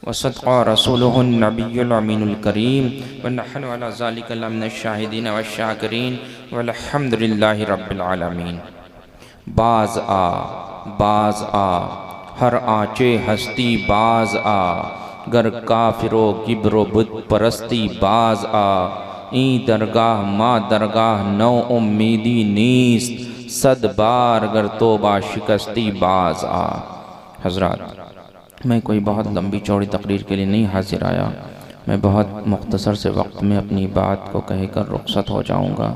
वसदक़ रसूलुहुन नबियुल अमीनुल करीम व नहनु अला ज़ालिका लमिनश शाहिदीन व शाकिरीन वल्हम्दुलिल्लाहि रब्बिल आलमीन। बाज़ आ हर आँचे हस्ती बाज़ आ, गर काफिरो गिब्रो बुत परस्ती बाज़ आ, ई दरगाह माँ दरगाह नौ उम्मीदी नीस्त, सद बार गर तोबा शिकस्ती बाज़ आ। हज़रात, मैं कोई बहुत लंबी चौड़ी तकरीर के लिए नहीं हाजिर आया। मैं बहुत मुख्तसर से वक्त में अपनी बात को कहकर रुखसत हो जाऊंगा।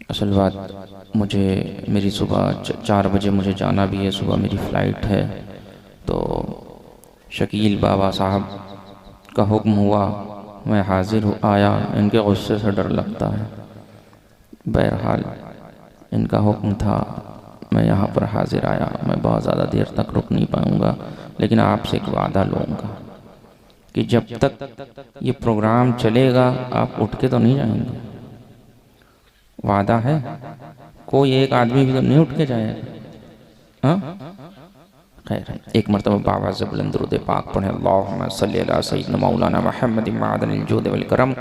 असल बात, मुझे मेरी सुबह 4 बजे मुझे जाना भी है, सुबह मेरी फ़्लाइट है। तो शकील बाबा साहब का हुक्म हुआ, मैं हाजिर आया। इनके गुस्से से डर लगता है। बहरहाल इनका हुक्म था, मैं यहाँ पर हाजिर आया। मैं बहुत ज़्यादा देर तक रुक नहीं पाऊँगा, लेकिन आपसे एक वादा लूँगा कि जब तक ये प्रोग्राम चलेगा आप उठ के तो नहीं जाएंगे। वादा है? कोई एक आदमी भी तो नहीं उठ के जाएगा। हाँ, खैर, एक मरतबा बाबा से बुलंद दुरूद पाक पढ़े। अल्लाहुम्मा सल्ली अला सय्यिदना मौलाना मुहम्मद मादनिल जूद वल करम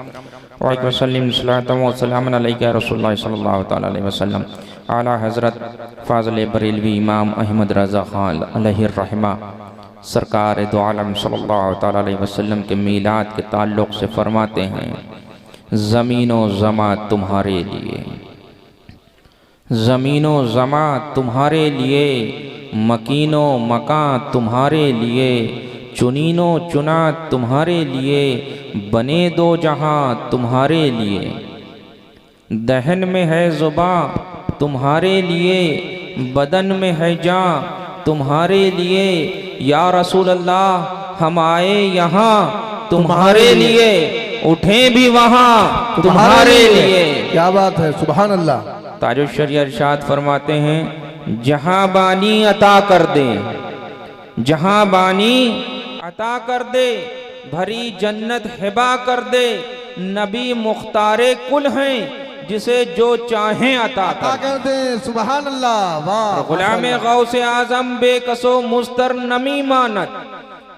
व वसल्लिम सल्लल्लाहु व सल्लम अलैका रसूलुल्लाह सल्लल्लाहु तआला अलैहि वसल्लम। आला हज़रत फ़ाज़िल बरेलवी इमाम अहमद रज़ा ख़ान अलैहि रहमा सरकार दो आलम सल्लल्लाहु तआला अलैहि वसल्लम के मीलाद के ताल्लुक़ से फरमाते हैं, ज़मीनो ज़मा तुम्हारे लिए, ज़मीनो ज़मा तुम्हारे लिए, मकीनो मकां तुम्हारे लिए, चुनीनो चुना तुम्हारे लिए, बने दो जहां तुम्हारे लिए। दहन में है ज़ुबां तुम्हारे लिए, बदन में है जान तुम्हारे लिए। या रसूल अल्लाह, हम आए यहाँ तुम्हारे लिए, उठें भी वहाँ तुम्हारे लिए। क्या बात है, सुभान अल्लाह। ताजुल शरीयत इरशाद फरमाते हैं, जहां बानी अता कर दे, जहां बानी अता कर दे, भरी जन्नत हिबा कर दे। नबी मुख्तारे कुल हैं, जिसे जो चाहें अता कर दे। सुभान अल्लाह, वाह। गुलामे गौसे आजम बेकसो मुस्तर नमी मानत,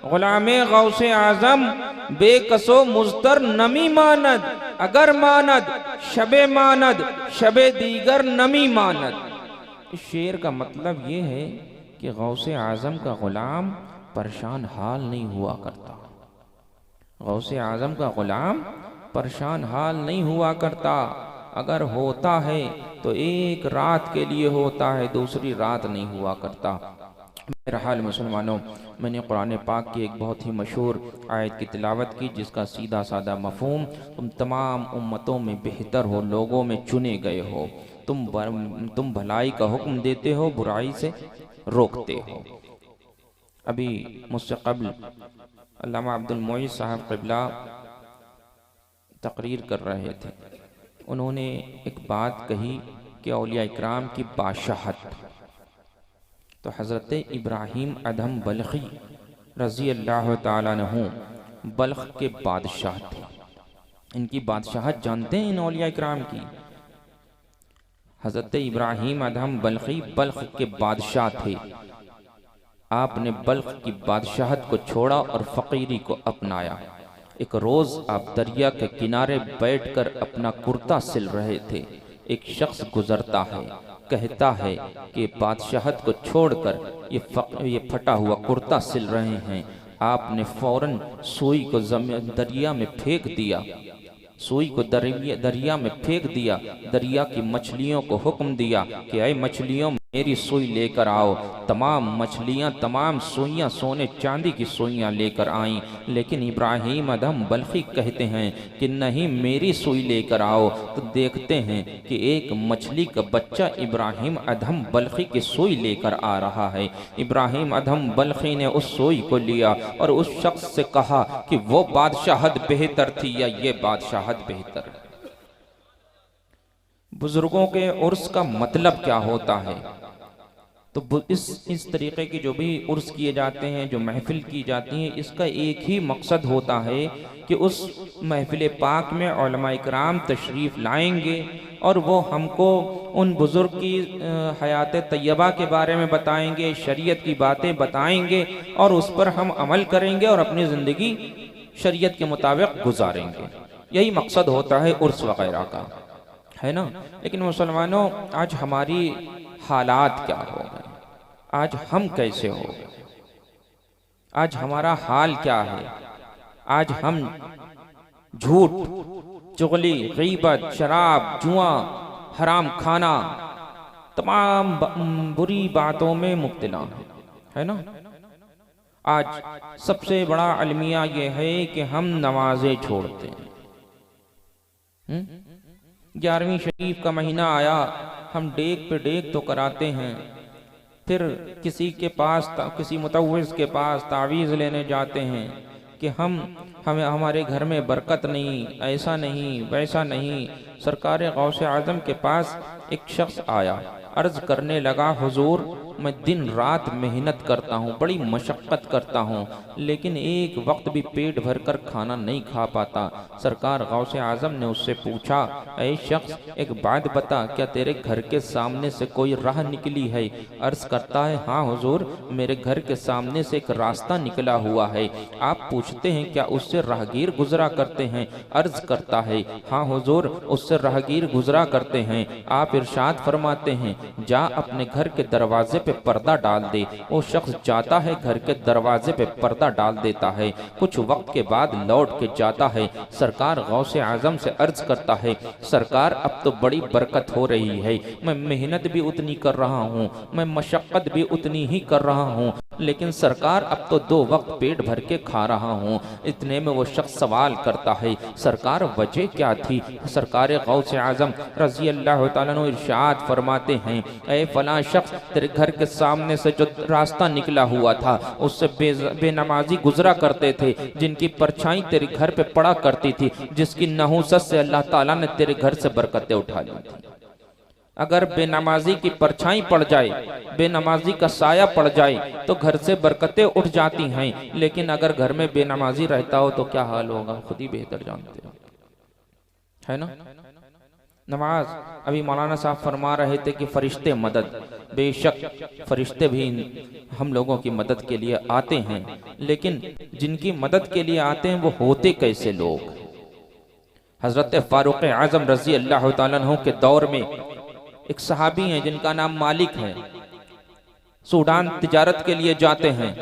गुलामे गौसे आजम बेकसो मुस्तर नमी मानद। अगर मानद शबे मानद, शबे दीगर नमी मानद। इस शेर का मतलब ये है कि गौसे आजम का गुलाम परेशान हाल नहीं हुआ करता। गौसे आजम का गुलाम परेशान हाल नहीं हुआ करता। अगर होता है तो एक रात के लिए होता है, दूसरी रात नहीं हुआ करता। बहरहाल मुसलमानों, मैंने कुरान पाक की एक बहुत ही मशहूर आयत की तिलावत की, जिसका सीधा साधा मफहूम, तुम तमाम उम्मतों में बेहतर हो, लोगों में चुने गए हो। तुम भलाई का हुक्म देते हो, बुराई से रोकते हो। अभी मुझसे कबल अल्लामा अब्दुल मोइज़ साहब क़िबला तकरीर कर रहे थे। उन्होंने एक बात कही कि औलिया इकराम की बादशाहत। तो हज़रत इब्राहीम अदहम बल्खी रज़ी अल्लाह ताला अन्हु बल्ख के बादशाह थे। इनकी बादशाहत जानते हैं इन औलिया इकराम की? हज़रत इब्राहीम अदहम बल्खी बल्ख के बादशाह थे। आपने बल्ख की बादशाहत को छोड़ा और फ़कीरी को अपनाया। एक रोज़ आप दरिया के किनारे बैठकर अपना कुर्ता सिल रहे थे। एक शख्स गुजरता है, कहता है कि बादशाहत को छोड़कर ये फटा हुआ कुर्ता सिल रहे हैं। आपने फौरन सुई को दरिया में फेंक दिया, सुई को दरिया में फेंक दिया। दरिया की मछलियों को हुक्म दिया कि ऐ मछलियों, मेरी सुई लेकर आओ। तमाम मछलियां, तमाम सुइयां सोने चांदी की सुइयां लेकर आईं। लेकिन इब्राहीम अदहम बल्खी कहते हैं कि नहीं, मेरी सुई लेकर आओ। तो देखते हैं कि एक मछली का बच्चा इब्राहीम अदहम बल्खी की सुई लेकर आ रहा है। इब्राहीम अदहम बल्खी ने उस सुई को लिया और उस शख्स से कहा कि वो बादशाहत बेहतर थी या ये बादशाहत बेहतर? बुजुर्गों के उर्स का मतलब क्या होता है? तो इस तरीके की जो भी उर्स किए जाते हैं, जो महफिल की जाती हैं, इसका एक ही मकसद होता है कि उस महफिल पाक में उलमा इकराम तशरीफ़ लाएंगे और वो हमको उन बुज़ुर्ग की हयात तय्यबा के बारे में बताएंगे, शरीयत की बातें बताएंगे और उस पर हम अमल करेंगे और अपनी ज़िंदगी शरीयत के मुताबिक गुजारेंगे। यही मकसद होता है उर्स वग़ैरह का, है ना। लेकिन मुसलमानों, आज हमारी हालात क्या हो गए, आज हम कैसे हो गए, आज हमारा हाल क्या है। आज हम झूठ, चुगली, गीबत, शराब, जुआ, हराम खाना, तमाम बुरी बातों में मुब्तला है ना। आज सबसे बड़ा अलमिया यह है कि हम नमाजें छोड़ते हैं। 11वीं शरीफ का महीना आया, हम डेग पे डेग तो कराते हैं, फिर किसी के पास, किसी मुतव्विज़ के पास तावीज़ लेने जाते हैं कि हमें हमारे घर में बरकत नहीं, ऐसा नहीं, वैसा नहीं। सरकार गौसे आज़म के पास एक शख्स आया, अर्ज़ करने लगा, हुजूर मैं दिन रात मेहनत करता हूँ, बड़ी मशक्क़त करता हूँ, लेकिन एक वक्त भी पेट भर कर खाना नहीं खा पाता। सरकार गौसे आज़म ने उससे पूछा, ऐ शख्स एक बात बता, क्या तेरे घर के सामने से कोई राह निकली है? अर्ज़ करता है, हाँ हुजूर, मेरे घर के सामने से एक रास्ता निकला हुआ है। आप पूछते हैं क्या उससे राहगीर गुजरा करते हैं? अर्ज़ करता है, हाँ हुजूर, उससे राहगीर गुजरा करते हैं। आप इरशाद फरमाते हैं, जा अपने घर के दरवाजे पे पर्दा डाल दे। वो शख्स जाता है, घर के दरवाजे पे पर्दा डाल देता है, कुछ वक्त के बाद लौट के जाता है। सरकार गौसे आज़म से अर्ज करता है, सरकार अब तो बड़ी बरकत हो रही है, मैं मेहनत भी उतनी कर रहा हूँ, मैं मशक्क़त भी उतनी ही कर रहा हूँ, लेकिन सरकार अब तो 2 वक्त पेट भर के खा रहा हूँ। इतने में वो शख्स सवाल करता है, सरकार वजह क्या थी? सरकार गौसे आज़म रज़ी अल्लाह तआला अन्हु इरशाद फरमाते हैं, ऐ फलां शख्स, तेरे घर के सामने से जो रास्ता निकला हुआ था उससे बेनमाजी गुजरा करते थे, जिनकी परछाई तेरे घर पे पड़ा करती थी, जिसकी नहूसत से अल्लाह ताला ने तेरे घर से बरकतें उठा ली थी। अगर बेनमाजी की परछाई पड़ जाए, बेनमाजी का साया पड़ जाए तो घर से बरकतें उठ जाती हैं, लेकिन अगर घर में बेनमाजी रहता हो तो क्या हाल होगा, खुद ही बेहतर जानते हो, है ना। नमाज, अभी मौलाना साहब फरमा रहे थे कि फरिश्ते मदद, बेशक फरिश्ते भी हम लोगों की मदद के लिए आते हैं, लेकिन जिनकी मदद के लिए आते हैं वो होते कैसे लोग? हजरत फारूक आज़म रज़ी अल्लाह तआला अन्हु के दौर में एक सहाबी हैं जिनका नाम मालिक है। सूडान तिजारत के लिए जाते हैं,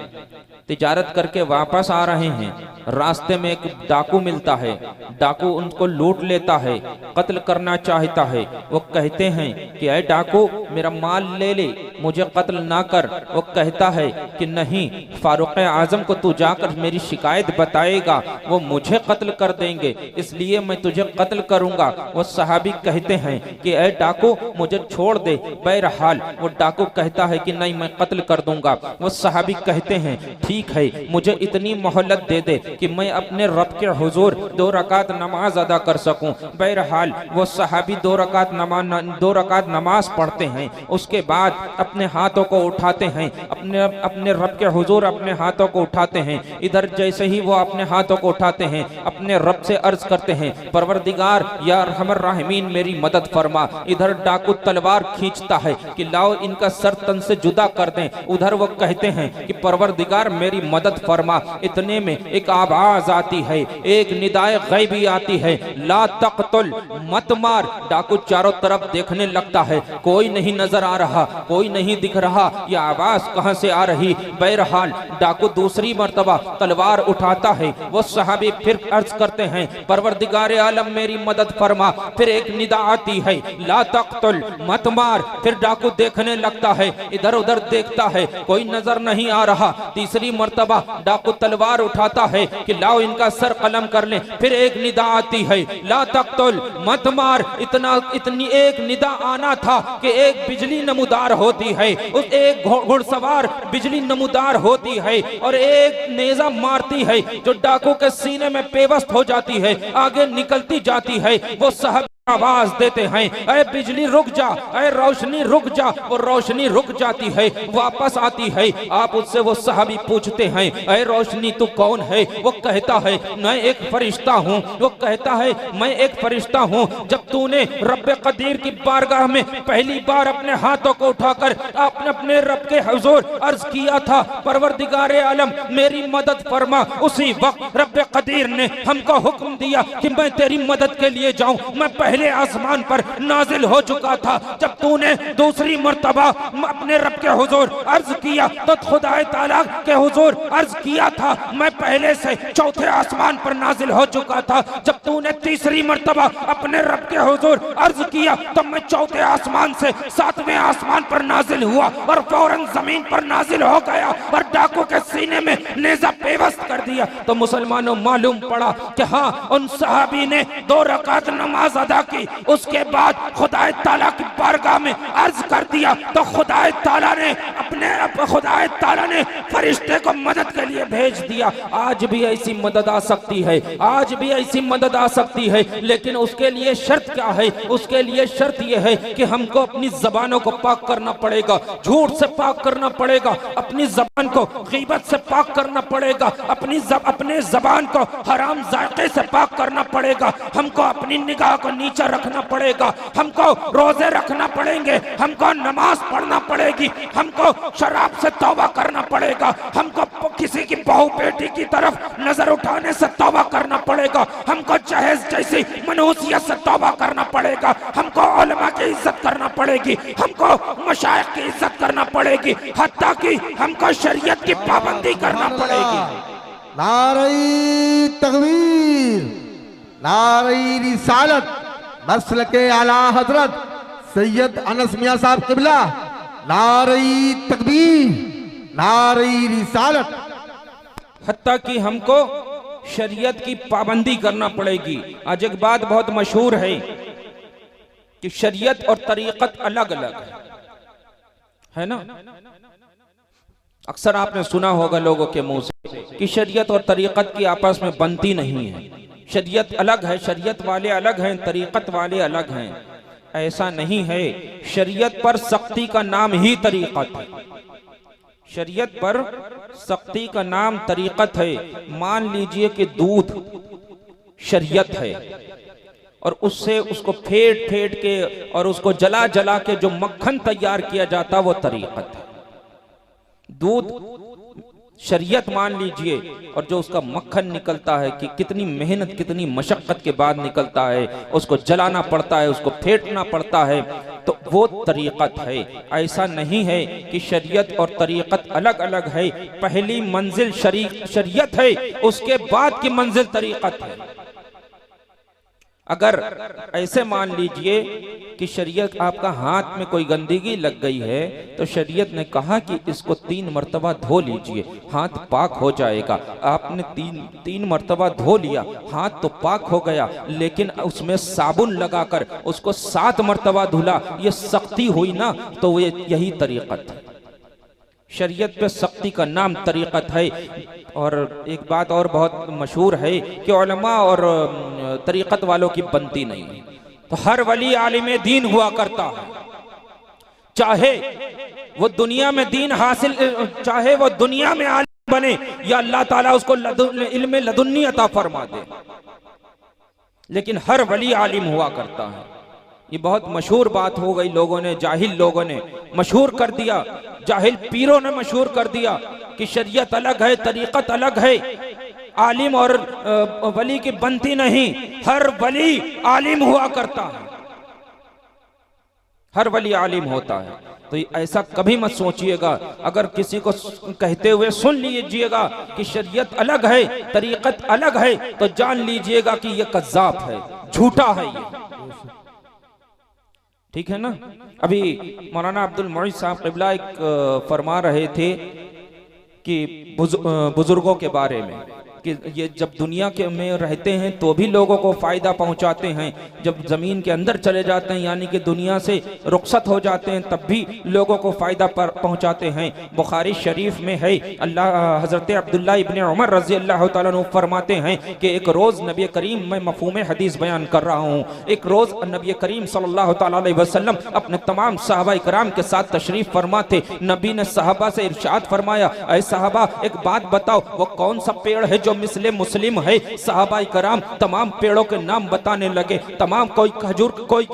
तिजारत करके वापस आ रहे हैं, रास्ते में एक डाकू मिलता है, डाकू उनको लूट लेता है, कत्ल करना चाहता है। वो कहते हैं कि ऐ डाकू, मेरा माल ले ले, मुझे कत्ल ना कर। वो कहता है कि नहीं, फारूक आज़म को तू जाकर मेरी शिकायत बताएगा, वो मुझे कत्ल कर देंगे, इसलिए मैं तुझे कत्ल करूंगा। वो सहाबी कहते हैं कि ऐ डाकू, मुझे छोड़ दे। बहरहाल वो डाकू कहता है कि नहीं, मैं कत्ल कर दूंगा। वो सहाबी कहते हैं ठीक है, मुझे इतनी मोहलत दे दे कि मैं अपने रब के हुजूर 2 रकात नमाज अदा कर सकूं। बहरहाल वो सहाबी 2 रकात नमाज पढ़ते हैं, उसके बाद अपने हाथों को उठाते हैं, अपने रब के हुजूर अपने हाथों को उठाते हैं। इधर जैसे ही वो अपने हाथों को उठाते हैं, अपने रब से अर्ज करते हैं, परवरदिगार या अरहमर राहिमीन मेरी मदद फरमा। इधर डाकू तलवार खींचता है कि लाओ इनका सर तन से जुदा कर दें। उधर वो कहते हैं कि परवरदिगार मेरी मदद फरमा। इतने में एक आवाज आती है, एक निदाए गैबी आती है, ला तक़तुल, मत मार। डाकू चारों तरफ देखने लगता है, कोई नहीं नजर आ रहा, कोई नहीं दिख रहा, यह आवाज कहां से आ रही। बहरहाल डाकू दूसरी मर्तबा तलवार उठाता है। वो सहाबी फिर अर्ज करते हैं, परवरदिगार आलम मेरी मदद फरमा। फिर एक निदा आती है, ला तक़तुल, मत मार। फिर डाकू देखने लगता है, इधर उधर देखता है, कोई नजर नहीं आ रहा। तीसरी मर्तबा डाकू तलवार उठाता है कि लाओ इनका सर कलम कर ले। फिर एक निदा आती है, ला तक़तुल, मत मार। इतनी एक निदा आना था कि एक बिजली नमूदार होती है, उस एक घुड़सवार बिजली नमूदार होती है और एक नेजा मारती है जो डाकू के सीने में पेवस्त हो जाती है, आगे निकलती जाती है। वो साहब आवाज देते हैं, ऐ बिजली रुक जा, ऐ रोशनी रुक जा। वो रोशनी रुक जाती है, वापस आती है। आप उससे वो सहाबी पूछते हैं, ऐ रोशनी तू कौन है? वो कहता है मैं एक फरिश्ता हूँ। वो कहता है मैं एक फरिश्ता हूँ। जब तूने रब कदीर की बारगाह में पहली बार अपने हाथों को उठाकर आपने अपने रब के हुजूर अर्ज किया था, परवरदिगारे आलम मेरी मदद फरमा, उसी वक्त रब कदीर ने हमको हुक्म दिया कि मैं तेरी मदद के लिए जाऊं। मैं पहले आसमान पर नाजिल हो चुका था। जब तूने दूसरी मर्तबा अपने रब के हुजूर अर्ज किया तो खुदाए ताला के हुजूर अर्ज किया था मैं पहले से चौथे आसमान पर नाजिल हो चुका था। जब तूने तीसरी मर्तबा अपने रब के हुजूर अर्ज किया तो मैं चौथे आसमान से सातवें आसमान पर नाजिल हुआ और फौरन जमीन पर नाजिल हो गया और डाकू के सीने में नेज़ा पेवस्त कर दिया। तो मुसलमानों मालूम पड़ा कि हाँ, उन सहाबी ने 2 रकात नमाज अदा की। उसके बाद खुदाए ताला की बारगाह में अर्ज कर दिया तो खुदाए ताला ने फरिश्ते को मदद के लिए भेज दिया। आज भी ऐसी मदद आ सकती है, आज भी ऐसी मदद आ सकती है, लेकिन उसके लिए शर्त क्या है? उसके लिए शर्त यह है कि हमको अपनी जबानों को पाक करना पड़ेगा, झूठ से पाक करना पड़ेगा, अपनी जबान को गीबत से पाक करना पड़ेगा, अपने जबान को हराम जायके से पाक करना पड़ेगा, हमको अपनी निगाह को नीचे रखना पड़ेगा, हमको रोजे रखना पड़ेंगे, हमको नमाज पढ़ना पड़ेगी, हमको शराब से तौबा करना पड़ेगा, हमको किसी की बहू बेटी की तरफ नजर उठाने से तौबा करना पड़ेगा, हमको जहेज जैसी मनहूसियत से तौबा करना पड़ेगा, हमको उलमा की इज्जत करना पड़ेगी, हमको मशाइख की इज्जत करना पड़ेगी, हत्ता कि हमको शरीयत की पाबंदी करना पड़ेगी। नारे तकबीर, नारे रिसालत, नस्ल के आला हजरत सैयद अनस मियां साहब किबला, नारे तकबीर, नारे रिसालत। हत्ता कि हमको शरीयत की पाबंदी करना पड़ेगी। आज एक बात बहुत मशहूर है कि शरीयत और तरीक़त अलग अलग है ना। अक्सर आपने सुना होगा लोगों के मुंह से कि शरीयत और तरीक़त की आपस में बनती नहीं है, शरीयत अलग है, शरीयत वाले अलग हैं, तरीक़त वाले अलग हैं। ऐसा नहीं है। शरीयत पर सख्ती का नाम ही तरीक़त है, शरीयत पर सख्ती का नाम तरीक़त है। मान लीजिए कि दूध शरीयत है और उससे उसको फेंट फेंट के और उसको जला जला के जो मक्खन तैयार किया जाता वो तरीक़त है। दूध शरीयत मान लीजिए, और जो उसका मक्खन निकलता है कि कितनी मेहनत कितनी मशक्क़त के बाद निकलता है, उसको जलाना पड़ता है, उसको फेंटना पड़ता है, तो वो तरीक़त है। ऐसा नहीं है कि शरीयत और तरीक़त अलग अलग है। पहली मंजिल शरीयत है, उसके बाद की मंजिल तरीक़त है। अगर ऐसे मान लीजिए कि शरीयत आपका हाथ में कोई गंदगी लग गई है तो शरीयत ने कहा कि इसको 3 मर्तबा धो लीजिए, हाथ पाक हो जाएगा। आपने तीन मर्तबा धो लिया, हाथ तो पाक हो गया, लेकिन उसमें साबुन लगाकर उसको 7 मर्तबा धुला, ये सख्ती हुई ना, तो यही तरीक़त है। शरीयत पे सख्ती का नाम तरीक़त है। और एक बात और बहुत मशहूर है कि उलमा और तरीक़त वालों की बनती नहीं है। तो हर वली आलिम दीन हुआ करता है, चाहे वो दुनिया में दीन हासिल, चाहे वो दुनिया में आलिम बने या अल्लाह ताला उसको इल्म लदुन्नी अता फरमा दे, लेकिन हर वली आलिम हुआ करता है। ये बहुत मशहूर बात हो गई, लोगों ने, जाहिल लोगों ने मशहूर कर दिया, जाहिल पीरों ने मशहूर कर दिया कि शरीयत अलग है, तरीक़त अलग है, आलिम और वली की बनती नहीं। हर वली आलिम हुआ करता है, हर वली आलिम होता है। तो ऐसा कभी मत सोचिएगा। अगर किसी को कहते हुए सुन लीजिएगा कि शरीयत अलग है, तरीक़त अलग है, तो जान लीजिएगा कि ये कज़्ज़ाब है, झूठा है ये। ठीक है ना। अभी मौलाना अब्दुल मुईज़ साहब क़िबला एक फरमा रहे थे कि बुजुर्गों के बारे में कि ये जब दुनिया के में रहते हैं तो भी लोगों को फ़ायदा पहुंचाते हैं, जब ज़मीन के अंदर चले जाते हैं यानी कि दुनिया से रुखसत हो जाते हैं तब भी लोगों को फ़ायदा पहुंचाते हैं। बुखारी शरीफ में है, अल्लाह हज़रत अब्दुल्ला इब्ने उमर रज़ी अल्लाह तआला अन्हु फरमाते हैं कि एक रोज़ नबी करीम, मैं मफ़हूम हदीस बयान कर रहा हूँ, एक रोज़ नबी करीम सल्लल्लाहु तआला अलैहि वसल्लम अपने तमाम सहाबा इकराम के साथ तशरीफ़ फरमा थे। नबी ने सहाबा से इरशाद फरमाया, ऐ सहाबा एक बात बताओ, वो कौन सा पेड़ है जो मिसले मुस्लिम है? सहाबा इकराम तमाम पेड़ों के नाम बताने लगे, तमाम, कोई खजूर, कोई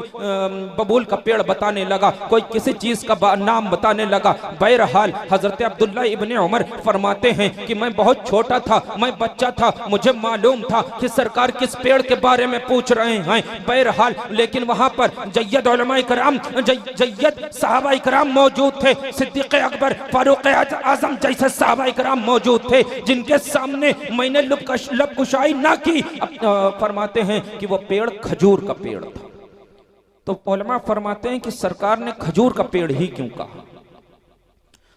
बबूल का पेड़ बताने लगा, कोई किसी चीज़ का नाम बताने लगा। बहरहाल हज़रत अब्दुल्ला इब्ने उमर फरमाते हैं कि मैं बहुत छोटा था, मैं बच्चा था, मुझे मालूम था कि सरकार किस पेड़ के बारे में पूछ रहे हैं। बहरहाल लेकिन वहाँ पर जय्यद उलमा इकराम, जय्यद सहाबा इकराम मौजूद थे, सिद्दीक़ अकबर, फारूक आज़म जैसे सहाबा इकराम मौजूद थे जिनके सामने मैंने लब कुशाई ना की। फरमाते हैं कि वो पेड़ खजूर का पेड़ था। तो उलमा फरमाते हैं कि सरकार ने खजूर का पेड़ ही क्यों कहा?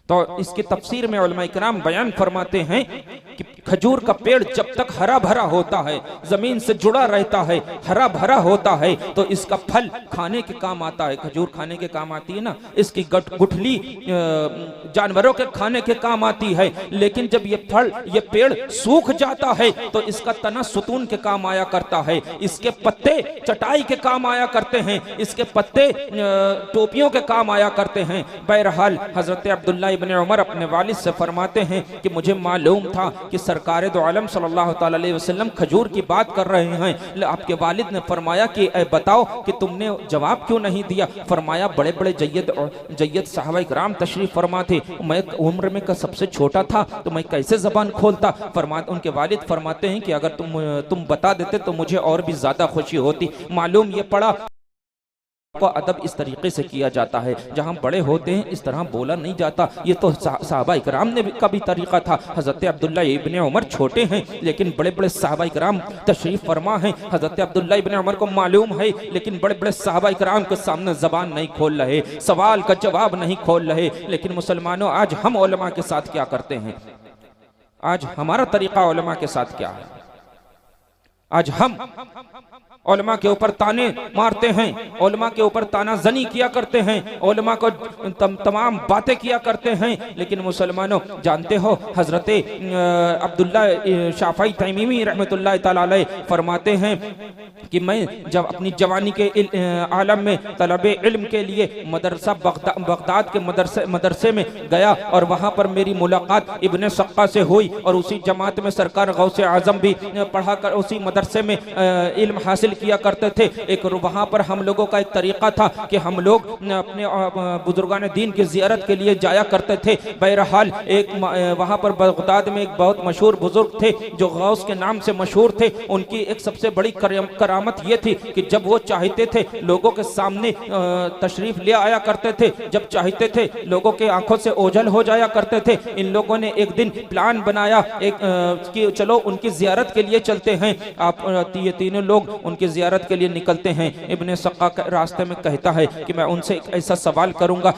तो इसकी तफसीर में उलमा इकराम बयान फरमाते हैं कि खजूर का पेड़ जब तक हरा भरा होता है, जमीन से जुड़ा रहता है, हरा भरा होता है, तो इसका फल खाने के काम आता है। खजूर खाने के काम आती है ना, इसकी गुठली जानवरों के खाने के काम आती है। लेकिन जब ये पेड़ सूख जाता है तो इसका तना सुतून के काम आया करता है, इसके पत्ते चटाई के काम आया करते हैं, इसके पत्ते टोपियों के काम आया करते हैं। बहरहाल हजरत अब्दुल्ला इब्ने उमर अपने वालिद से फरमाते हैं कि मुझे मालूम था कि सरकार दो आलम सल्लल्लाहु अलैहि वसल्लम खजूर की बात कर रहे हैं। आपके वालिद ने फरमाया कि बताओ कि तुमने जवाब क्यों नहीं दिया? फरमाया बड़े बड़े जय्यद सहाबा इकराम तशरीफ फरमा थे, मैं उम्र में का सबसे छोटा था तो मैं कैसे जबान खोलता? उनके वालिद फरमाते हैं कि अगर तुम बता देते तो मुझे और भी ज्यादा खुशी होती। मालूम ये पड़ा को अदब इस तरीके से किया जाता है, जहां बड़े होते हैं इस तरह बोला नहीं जाता। ये तो सहाबा इकराम ने का भी तरीका था। हजरत अब्दुल्ला इब्ने उमर छोटे हैं लेकिन बड़े बड़े सहाबा इकराम तशरीफ फरमा हैं। हजरत अब्दुल्ला इब्ने उमर को मालूम है लेकिन बड़े बड़े सहाबा इकराम के सामने जबान नहीं खोल रहे, सवाल का जवाब नहीं खोल रहे। लेकिन मुसलमानों, आज हम उलमा के साथ क्या करते हैं? आज हमारा तरीका उलमा के साथ क्या है? आज हम उलमा के ऊपर ताने मारते हैं, उलमा के ऊपर ताना जनी किया करते हैं, उलमा को तमाम बातें किया करते हैं। लेकिन मुसलमानों, जानते हो हजरत अब्दुल्ला शाफई तैमीमी रहमतुल्लाह तआला अलैह फरमाते हैं कि मैं जब अपनी जवानी के आलम में तलबे इल्म के लिए मदरसा बगदाद के मदरसे में गया और वहाँ पर मेरी मुलाकात इब्ने सक्का से हुई और उसी जमात में सरकार गौसे आजम भी पढ़ा कर उसी मदरसे में इल्म हासिल किया करते थे। एक वहाँ पर हम लोगों का एक तरीका था कि हम लोग अपने बुजुर्गान दीन की जियारत के लिए जाया करते थे। बहरहाल एक वहाँ पर बगदाद में एक बहुत मशहूर बुजुर्ग थे जो गौस के नाम से मशहूर थे। उनकी एक सबसे बड़ी करामत ये थी कि जब वो चाहते थे लोगों के सामने तशरीफ ले आया करते थे, जब चाहते थे लोगों के आंखों से ओझल हो जाया करते थे। इन लोगों ने एक दिन प्लान बनाया कि चलो उनकी जियारत के लिए चलते हैं। आप ये तीनों लोग उनकी जियारत के लिए निकलते हैं। इब्ने सक्का रास्ते में कहता है कि मैं उनसे एक ऐसा सवाल करूंगा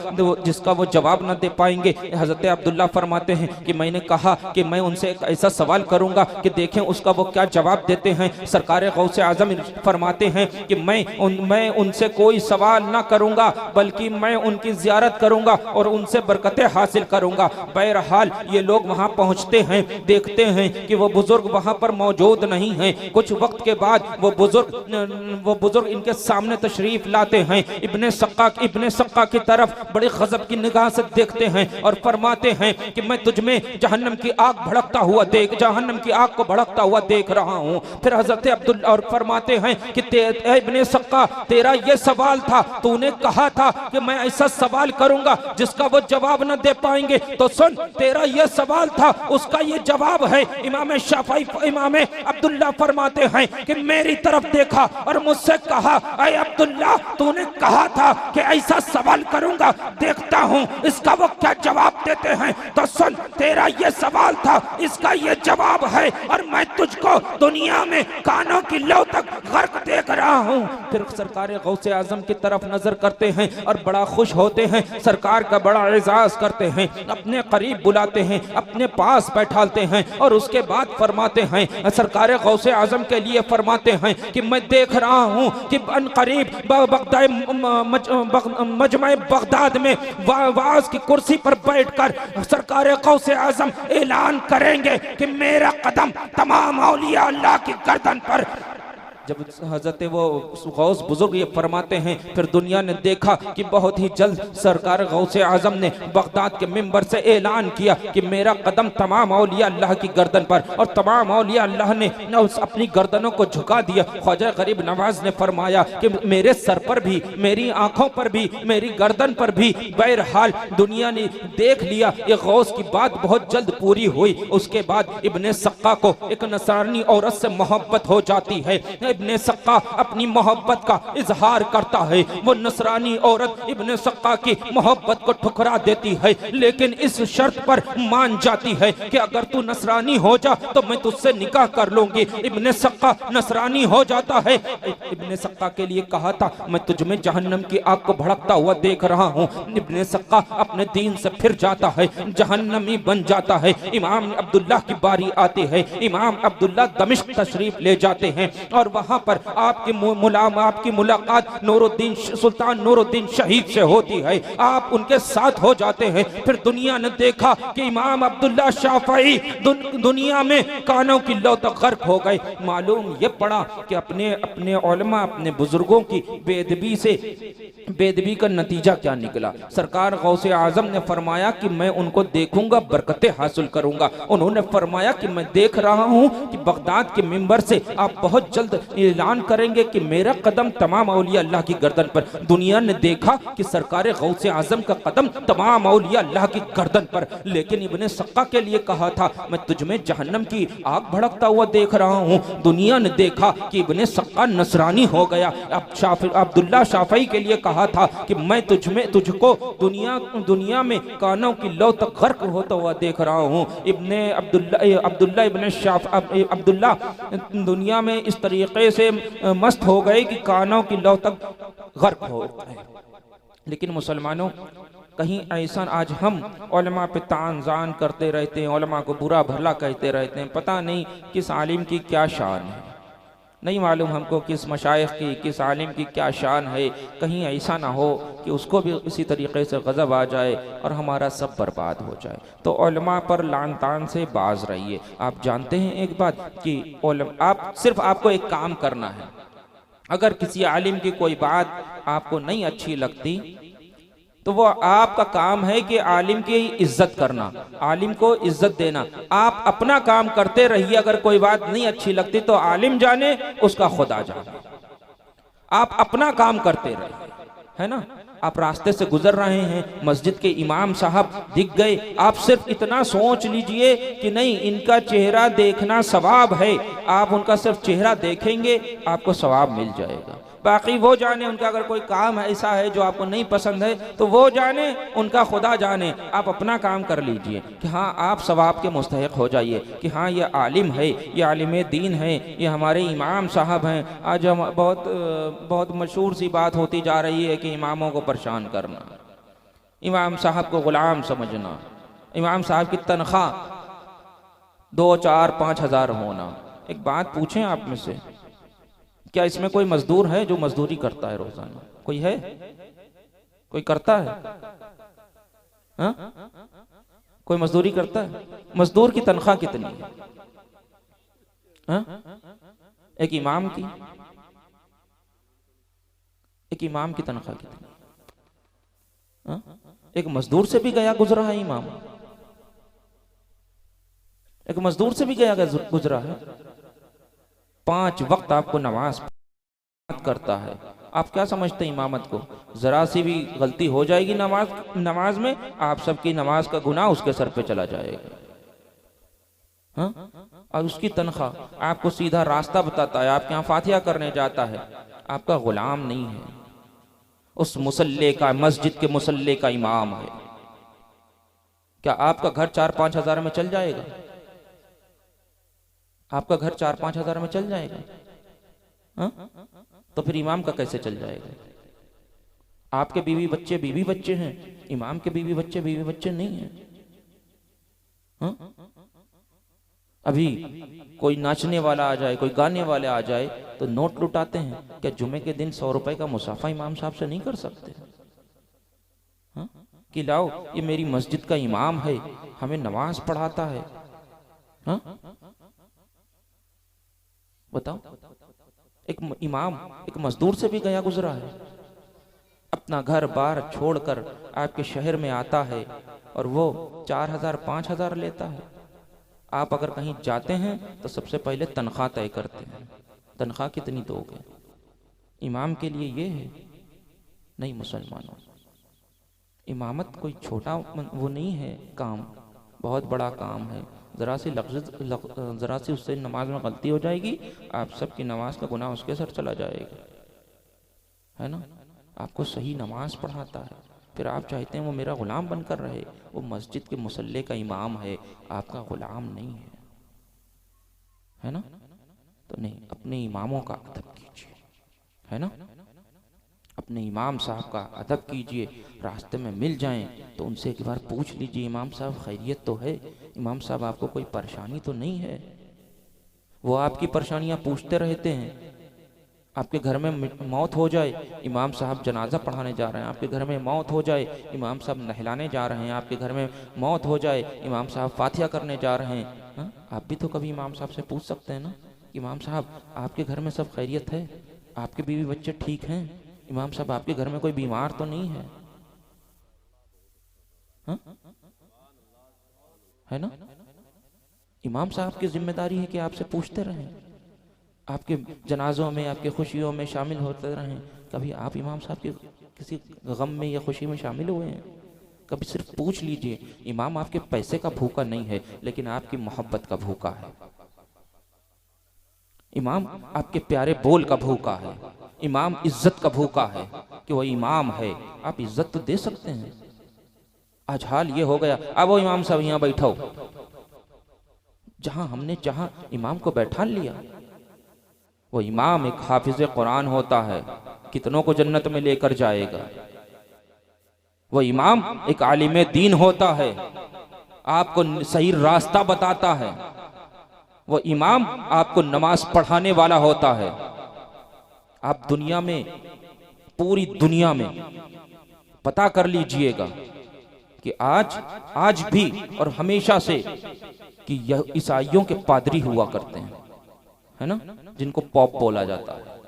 जिसका वो जवाब न दे पाएंगे। हजरत अब्दुल्ला फरमाते हैं कि मैंने कहा कि मैं उनसे एक ऐसा सवाल करूंगा कि देखें उसका वो क्या जवाब देते हैं। सरकार गौसे आजम फरमाते हैं कि मैं उनसे कोई सवाल ना करूंगा बल्कि मैं उनकी जियारत करूंगा और उनसे बरकतें हासिल करूंगा। बहरहाल ये लोग वहां पहुंचते हैं, देखते हैं कि वो बुजुर्ग वहां पर मौजूद नहीं है। कुछ वक्त के बाद वो बुजुर्ग इनके सामने तशरीफ लाते हैं। इब्ने सक्का की तरफ बड़ी गजब की निगाह से देखते हैं और फरमाते हैं कि मैं तुझमें जहन्नम की आग को भड़कता हुआ देख रहा हूं। फिर हजरत अब्दुल्ला और फरमाते हैं कि इब्ने सक्का, तेरा ये सवाल था, तूने कहा था कि मैं ऐसा सवाल करूंगा जिसका वो जवाब न दे पाएंगे, तो सुन, तेरा ये सवाल था, उसका ये जवाब है। इमाम अब्दुल्ला फरमाते हैं कि मेरी तरफ देखा और मुझसे कहा, ऐ अब्दुल्ला, तूने कहा था कि ऐसा सवाल करूंगा, देखता हूं इसका वो क्या जवाब देते हैं। तो सुन, तेरा ये सवाल था, इसका ये जवाब है और मैं तुझको दुनिया में कानों की लौ तक गर्क देख रहा हूँ। फिर सरकार गौसे आजम की तरफ नजर करते हैं और बड़ा खुश होते हैं, सरकार का बड़ा एजाज करते हैं, अपने करीब बुलाते हैं, अपने पास बैठाते हैं और उसके बाद फरमाते हैं, सरकार गौसे आजम के लिए फरमाते हैं कि मैं देख रहा हूँ कि अनकरीब मजमा बगदाद में वाज की कुर्सी पर बैठकर सरकार गौसे आजम ऐलान करेंगे कि मेरा कदम तमाम औलिया अल्लाह की गर्दन पर। जब हजरत वो गौस बुजुर्ग ये फरमाते हैं, फिर दुनिया ने देखा कि बहुत ही जल्द सरकार गौसे आजम ने बगदाद के मिंबर से ऐलान किया कि मेरा कदम तमाम औलिया अल्लाह की गर्दन पर, और तमाम औलिया अल्लाह ने अपनी गर्दनों को झुका दिया। ख्वाजा गरीब नवाज ने फरमाया कि मेरे सर पर भी, मेरी आंखों पर भी, मेरी गर्दन पर भी। बहरहाल दुनिया ने देख लिया, ये गौस की बात बहुत जल्द पूरी हुई। उसके बाद इब्ने सक्का को एक नसरानी औरत से मोहब्बत हो जाती है। इब्ने सक्का अपनी मोहब्बत का इजहार करता है। वो नसरानी औरत इब्ने सक्का की मोहब्बत को ठुकरा देती है, लेकिन इस शर्त पर मान जाती है कि अगर तू नसरानी हो जा तो मैं तुझसे निकाह कर लूंगी। इब्ने सक्का नसरानी हो जाता है। इब्ने सक्का के लिए कहा था, मैं तुझ में जहन्नम की आग को भड़कता हुआ देख रहा हूँ। इब्ने सक्का अपने दीन से फिर जाता है, जहन्नमी बन जाता है। इमाम अब्दुल्ला की बारी आती है। इमाम अब्दुल्ला दमिश्क तशरीफ ले जाते हैं और वहां पर आपकी मुलाकात नूरुद्दीन सुल्तान नूरुद्दीन शहीद से होती है। आप उनके साथ हो जाते हैं। फिर दुनिया ने देखा कि इमाम अब्दुल्ला शाफई दुनिया में कानों की लौ तक गर्क हो गए। मालूम ये पड़ा कि अपने उलमा, अपने बुजुर्गों की बेदबी का नतीजा क्या निकला। सरकार गौसे आजम ने फरमाया कि मैं उनको देखूंगा, बरकतें हासिल करूंगा। उन्होंने फरमाया कि मैं देख रहा हूं कि बगदाद के मिंबर से आप बहुत जल्द ऐलान करेंगे कि मेरा कदम तमाम औलिया अल्लाह की गर्दन पर। दुनिया ने देखा कि सरकार गौसे आजम का कदम तमाम औलिया अल्लाह की गर्दन पर। लेकिन इब्ने सक्का के लिए कहा था, मैं तुझ में जहन्नम की आग भड़कता हुआ देख रहा हूं। दुनिया ने देखा कि इब्ने सक्का नसरानी हो गया। अब अब्दुल्ला शाफई के लिए कहा था कि मैं तुझको दुनिया में कानों की लौ तक गर्क होता हुआ देख रहा हूं। अब्दुल्ला दुनिया में इस तरीके से मस्त हो गए कि कानों की लौ तक गर्क हो गए। लेकिन मुसलमानों, कहीं ऐसा आज हम उलमा पे तान-जान करते रहते हैं, उलमा को बुरा भला कहते रहते हैं। पता नहीं किस आलिम की क्या शान है, नहीं मालूम हमको किस मशाइख की, किस आलिम की क्या शान है। कहीं ऐसा ना हो कि उसको भी इसी तरीके से गज़ब आ जाए और हमारा सब बर्बाद हो जाए। तो उलमा पर लान तान से बाज रहिए। आप जानते हैं एक बात कि आपको एक काम करना है। अगर किसी आलिम की कोई बात आपको नहीं अच्छी लगती तो वो आपका काम है कि आलिम की इज्जत करना, आलिम को इज्जत देना। आप अपना काम करते रहिए। अगर कोई बात नहीं अच्छी लगती तो आलिम जाने, उसका खुदा जाने। आप अपना काम करते रहिए, है ना। आप रास्ते से गुजर रहे हैं, मस्जिद के इमाम साहब दिख गए, आप सिर्फ इतना सोच लीजिए कि नहीं, इनका चेहरा देखना सवाब है। आप उनका सिर्फ चेहरा देखेंगे, आपको सवाब मिल जाएगा। बाकी वो जाने, उनका अगर कोई काम ऐसा है जो आपको नहीं पसंद है तो वो जाने, उनका खुदा जाने। आप अपना काम कर लीजिए कि हाँ, आप सवाब के मुस्तहिक हो जाइए कि हाँ, ये आलिम है, ये आलिम दीन है, ये हमारे इमाम साहब हैं। आज हम बहुत मशहूर सी बात होती जा रही है कि इमामों को परेशान करना, इमाम साहब को गुलाम समझना, इमाम साहब की तनख्वाह 2, 4, 5 हज़ार होना। एक बात पूछें आप में से, क्या इसमें कोई मजदूर है जो मजदूरी करता है रोजाना? कोई है? कोई करता है? हा? कोई मजदूरी करता है? मजदूर की तनख्वाह कितनी है? हा? एक इमाम की तनख्वाह कितनी है? हा? एक मजदूर से भी गया गुजरा है इमाम, एक मजदूर से भी गया गुजरा है। 5 वक्त आपको नमाज करता है। आप क्या समझते हैं इमामत को? जरा सी भी गलती हो जाएगी नमाज में, आप सबकी नमाज का गुनाह उसके सर पे चला जाएगा। हाँ? और उसकी तनख्वाह आपको सीधा रास्ता बताता है, आपके यहाँ फातिहा करने जाता है, आपका गुलाम नहीं है, उस मुसल्ले का, मस्जिद के मुसल्ले का इमाम है। क्या आपका घर 4-5 हज़ार में चल जाएगा? आपका घर 4-5 हज़ार में चल जाएगा? हाँ? तो फिर इमाम का कैसे चल जाएगा? आपके बीवी बच्चे हैं, इमाम के बीवी बच्चे नहीं हैं। हाँ? अभी कोई नाचने वाला आ जाए, कोई गाने वाले आ जाए तो नोट लुटाते हैं। क्या जुमे के दिन 100 रुपए का मुसाफा इमाम साहब से नहीं कर सकते? हाँ? कि लाओ ये मेरी मस्जिद का इमाम है, हमें नमाज पढ़ाता है। हाँ? बताओ, एक इमाम एक मजदूर से भी गया गुजरा है, अपना घर बार छोड़कर आपके शहर में आता है और वो 4000 5000 लेता है। आप अगर कहीं जाते हैं तो सबसे पहले तनख्वाह तय करते हैं, तनख्वाह कितनी दोगे? इमाम के लिए ये है? नहीं मुसलमानों, इमामत कोई छोटा वो नहीं है काम, बहुत बड़ा काम है। ज़रा सी उससे नमाज में गलती हो जाएगी, आप सबकी नमाज का गुनाह उसके सर चला जाएगा, है ना? आपको सही नमाज पढ़ाता है, फिर आप चाहते हैं वो मेरा गुलाम बनकर रहे। वो मस्जिद के मुसल्ले का इमाम है, आपका गुलाम नहीं है ना? तो नहीं, अपने इमामों का अदब कीजिए, है ना? अपने इमाम साहब का अदब कीजिए। रास्ते में मिल जाएं तो उनसे एक बार पूछ लीजिए, इमाम साहब खैरियत तो है? इमाम साहब आपको कोई परेशानी तो नहीं है? वो आपकी परेशानियां पूछते रहते हैं। आपके घर में मौत हो जाए, इमाम साहब जनाजा पढ़ाने जा रहे हैं। आपके घर में मौत हो जाए, इमाम साहब नहलाने जा रहे हैं। आपके घर में मौत हो जाए, इमाम साहब फातिहा करने जा रहे हैं। हा? आप भी तो कभी इमाम साहब से पूछ सकते हैं ना, इमाम साहब आपके घर में सब खैरियत है? आपके बीवी बच्चे ठीक हैं? इमाम साहब आपके घर में कोई बीमार तो नहीं है? हा? है ना? इमाम साहब की जिम्मेदारी है कि आपसे पूछते रहें, आपके जनाजों में, आपके खुशियों में शामिल होते रहें। कभी आप इमाम साहब के किसी गम में या खुशी में शामिल हुए हैं? कभी सिर्फ पूछ लीजिए। इमाम आपके पैसे का भूखा नहीं है, लेकिन आपकी मोहब्बत का भूखा है। इमाम आपके प्यारे बोल का भूखा है। इमाम इज्जत का भूखा है कि वो इमाम है, आप इज्जत तो दे सकते हैं। आज हाल ये हो गया, अब वो इमाम साहब यहाँ बैठो, जहां हमने चाहा इमाम को बैठा लिया। वो इमाम एक हाफिज कुरान होता है, कितनों को जन्नत में लेकर जाएगा। वो इमाम एक आलिम दीन होता है, आपको सही रास्ता बताता है। वो इमाम आपको नमाज पढ़ाने वाला होता है। आप दुनिया में, पूरी दुनिया में पता कर लीजिएगा कि आज भी और हमेशा से कि यह ईसाइयों के पादरी हुआ करते हैं, है ना, जिनको पॉप बोला जाता है।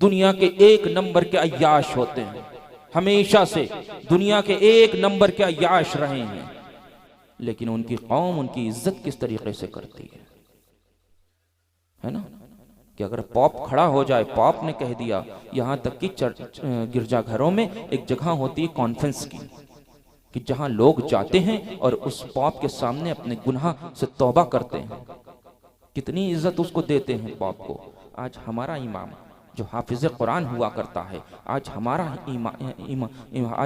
दुनिया के 1 नंबर के अय्याश होते हैं, हमेशा से दुनिया के 1 नंबर के अय्याश रहे हैं। लेकिन उनकी कौम उनकी इज्जत किस तरीके से करती है ना? कि अगर पॉप खड़ा हो जाए, पॉप ने कह दिया, यहां तक कि गिरजाघरों में एक जगह होती है कॉन्फ्रेंस की, कि जहां लोग जाते हैं और उस पॉप के सामने अपने गुनाह से तौबा करते हैं। कितनी इज्जत उसको देते हैं पॉप को। आज हमारा इमाम जो हाफिज कुरान हुआ करता है, आज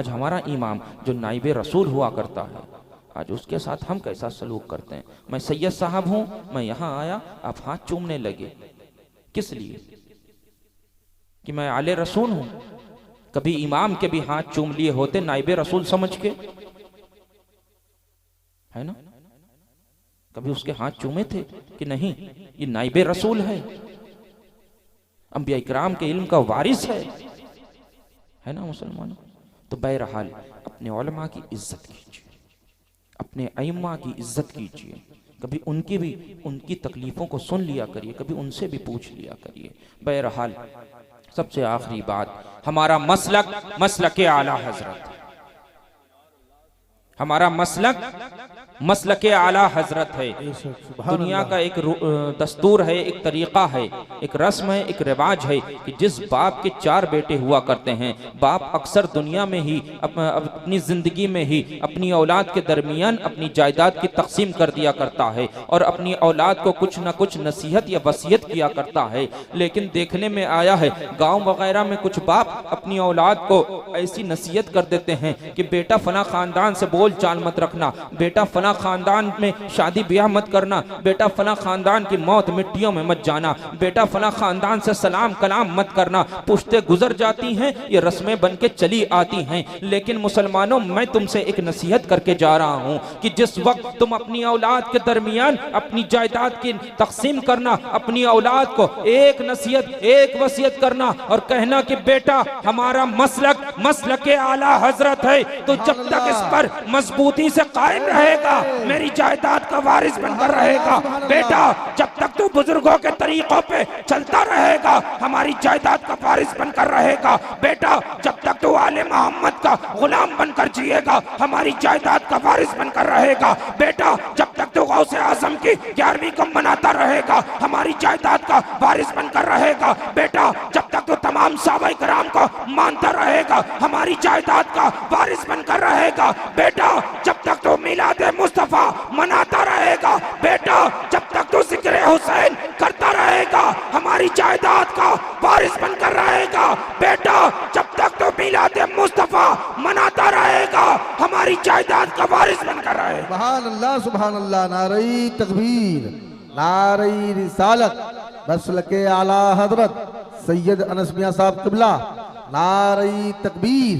हमारा इमाम जो नाइब रसूल हुआ करता है, आज उसके साथ हम कैसा सलूक करते हैं। मैं सैयद साहब हूं, मैं यहां आया, आप हाथ चूमने लगे, किस लिए? कि मैं आले रसूल हूं। कभी इमाम के भी हाथ चूम लिए होते नाइबे रसूल समझ के, है ना? कभी उसके हाथ चूमे थे कि नहीं, ये नाइबे रसूल है, अंबिया इकराम के इल्म का वारिस है ना मुसलमानों? तो बहरहाल अपने उलमा की इज्जत कीजिए, अपने अइम्मा की इज्जत कीजिए। कभी उनकी तकलीफों को सुन लिया करिए, कभी उनसे भी पूछ लिया करिए। बहरहाल सबसे आखिरी बात, हमारा मसलक आला हजरत, हमारा मसलक आला हजरत है। दुनिया का एक दस्तूर है, एक तरीका है, एक रस्म है, एक रिवाज है कि जिस बाप के 4 बेटे हुआ करते हैं, बाप अक्सर दुनिया में ही अपनी जिंदगी में ही अपनी औलाद के दरमियान अपनी जायदाद की तकसीम कर दिया करता है और अपनी औलाद को कुछ न कुछ नसीहत या वसीयत किया करता है। लेकिन देखने में आया है गाँव वगैरह में कुछ बाप अपनी औलाद को ऐसी नसीहत कर देते हैं कि बेटा फला खानदान से बोल चाल मत रखना, बेटा फला फला खानदान में शादी ब्याह मत करना, बेटा फला खानदान की मौत मिट्टियों में मत जाना, बेटा फला खानदान से सलाम कलाम मत करना। पुश्ते गुजर जाती हैं, ये रस्में बन के चली आती हैं। लेकिन मुसलमानों, मैं तुमसे एक नसीहत करके जा रहा हूं कि जिस वक्त तुम अपनी औलाद के दरमियान अपनी जायदाद की तकसीम करना, अपनी औलाद को एक नसीहत, एक वसीयत करना और कहना कि बेटा हमारा मसलक के आला हजरत है, तो जब तक इस पर मजबूती से कायम रहेगा मेरी जायदाद का वारिस बनकर रहेगा। बेटा जब तक तो बुजुर्गों के तरीकों पे चलता रहेगा हमारी जायदाद का वारिस बनकर रहेगा। बेटा जब तक तो आले मोहम्मद का गुलाम बनकर जिएगा हमारी जायदाद का वारिस बनकर रहेगा। बेटा जब तक तो गौसे आजम की 11वीं को मनाता रहेगा हमारी जायदाद का वारिस बनकर रहेगा। बेटा जब तक तो तमाम साहबा कराम को मानता रहेगा हमारी जायदाद का वारिस बनकर रहेगा। बेटा जब तक तो मिलाद मुस्तफा मनाता रहेगा, बेटा जब तक तो जिक्र हुसैन करता रहेगा हमारी जायदाद का वारिस बनकर रहेगा। बेटा जब तक तो मिलाद मुस्तफा मनाता रहेगा हमारी जायदाद का वारिस बनकर रहेगा। सुभान अल्लाह, नारे तकबीर, नारे रिसालत, मसलके आला हजरत सैयद अनस मियां साहब किबला, नारे तकबीर,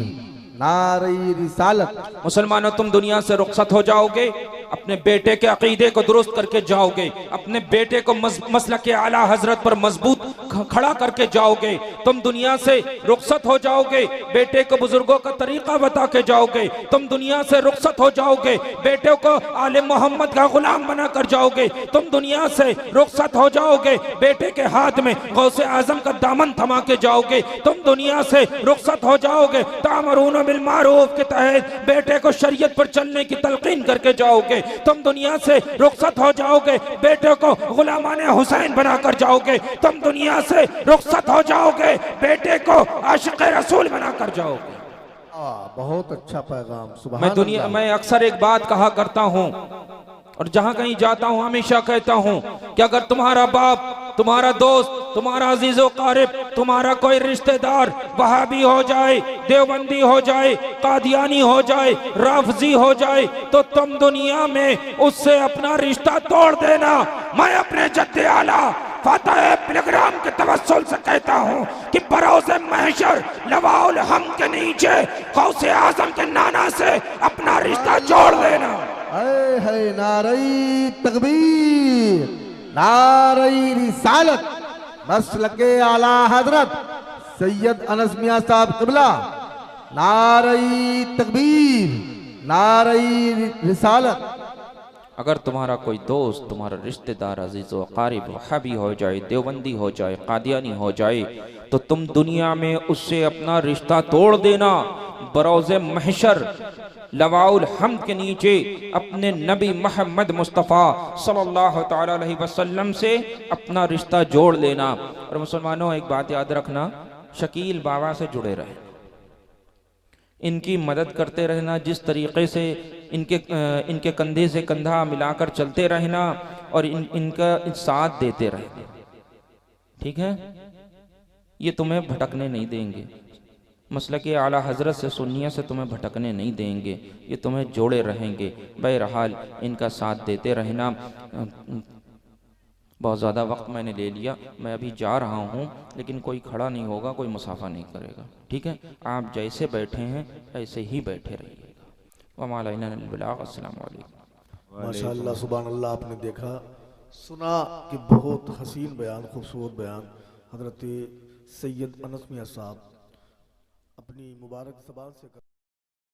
नारे रिसालत। मुसलमानों, तुम दुनिया से रुखसत हो जाओगे, अपने बेटे के अकीदे को दुरुस्त करके जाओगे, अपने बेटे को मसलक के आला हजरत पर मजबूत खड़ा करके जाओगे। तुम दुनिया से रुखसत हो जाओगे, बेटे को बुजुर्गों का तरीका बता के जाओगे। तुम दुनिया से रुखसत हो जाओगे, बेटे को आले मोहम्मद का गुलाम बना कर जाओगे। तुम दुनिया से रुखसत हो जाओगे, बेटे के हाथ में गौसे आजम का दामन थमा के जाओगे। तुम दुनिया से रुखसत हो जाओगे, तामरून बिल मारूफ के तहत बेटे को शरीयत पर चलने की तलकीन करके जाओगे। तुम दुनिया से रुखसत हो जाओगे, बेटे को गुलामाने हुसैन बनाकर जाओगे। तुम दुनिया से रुखसत हो जाओगे, बेटे को आशिक रसूल बनाकर जाओगे। बहुत अच्छा पैगाम। सुभान मैं अक्सर एक बात कहा करता हूं और जहां कहीं जाता हूं हमेशा कहता हूं कि अगर तुम्हारा बाप, तुम्हारा दोस्त, तुम्हारा अजीजो कारिब, तुम्हारा कोई रिश्तेदार वहाबी हो जाए, देवबंदी हो जाए, कादियानी हो जाए, राफजी हो जाए, तो तुम दुनिया में उससे अपना रिश्ता तोड़ देना। मैं अपने जद्दे आला फातह पिलग्राम के तवस्सुल से कहता हूँ कि बरोज़े महशर लवाउल हम के नीचे गौसे आजम के नाना से अपना रिश्ता जोड़ देना। है नारे तकबीर, नारे रिसालत, मसलके आला हजरत सैयद अनस मियां साहब किबला, नारे तकबीर, नारे रिसालत। अगर तुम्हारा कोई दोस्त, तुम्हारा रिश्तेदार, अजीज व क़ारिब वहाबी हो जाए, देवबंदी हो जाए, कादियानी हो जाए, तो तुम दुनिया में उससे अपना रिश्ता तोड़ देना। बरोज़े महशर लवाउल हम्द के नीचे अपने नबी मोहम्मद मुस्तफ़ा सल्लल्लाहु तआला अलैहि वसल्लम से अपना रिश्ता जोड़ लेना। और मुसलमानों, एक बात याद रखना, शकील बाबा से जुड़े रहे, इनकी मदद करते रहना, जिस तरीके से इनके कंधे से कंधा मिलाकर चलते रहना और इनका साथ देते रहना। ठीक है, ये तुम्हें भटकने नहीं देंगे, मसलके आला हजरत से सुन्नियत से तुम्हें भटकने नहीं देंगे, ये तुम्हें जोड़े रहेंगे। बहरहाल इनका साथ देते रहना। बहुत ज़्यादा वक्त मैंने ले लिया, मैं अभी जा रहा हूँ, लेकिन कोई खड़ा नहीं होगा, कोई मुसाफा नहीं करेगा। ठीक है, आप जैसे बैठे हैं ऐसे ही बैठे रहिएगा। वमा अलैना इल्लल बलाग। अस्सलामु अलैकुम। माशाअल्लाह, सुभान अल्लाह। आपने देखा, सुना कि बहुत हसीन बयान, खूबसूरत बयान हजरत सैयद अनस मियां साहब अपनी मुबारक ज़बान से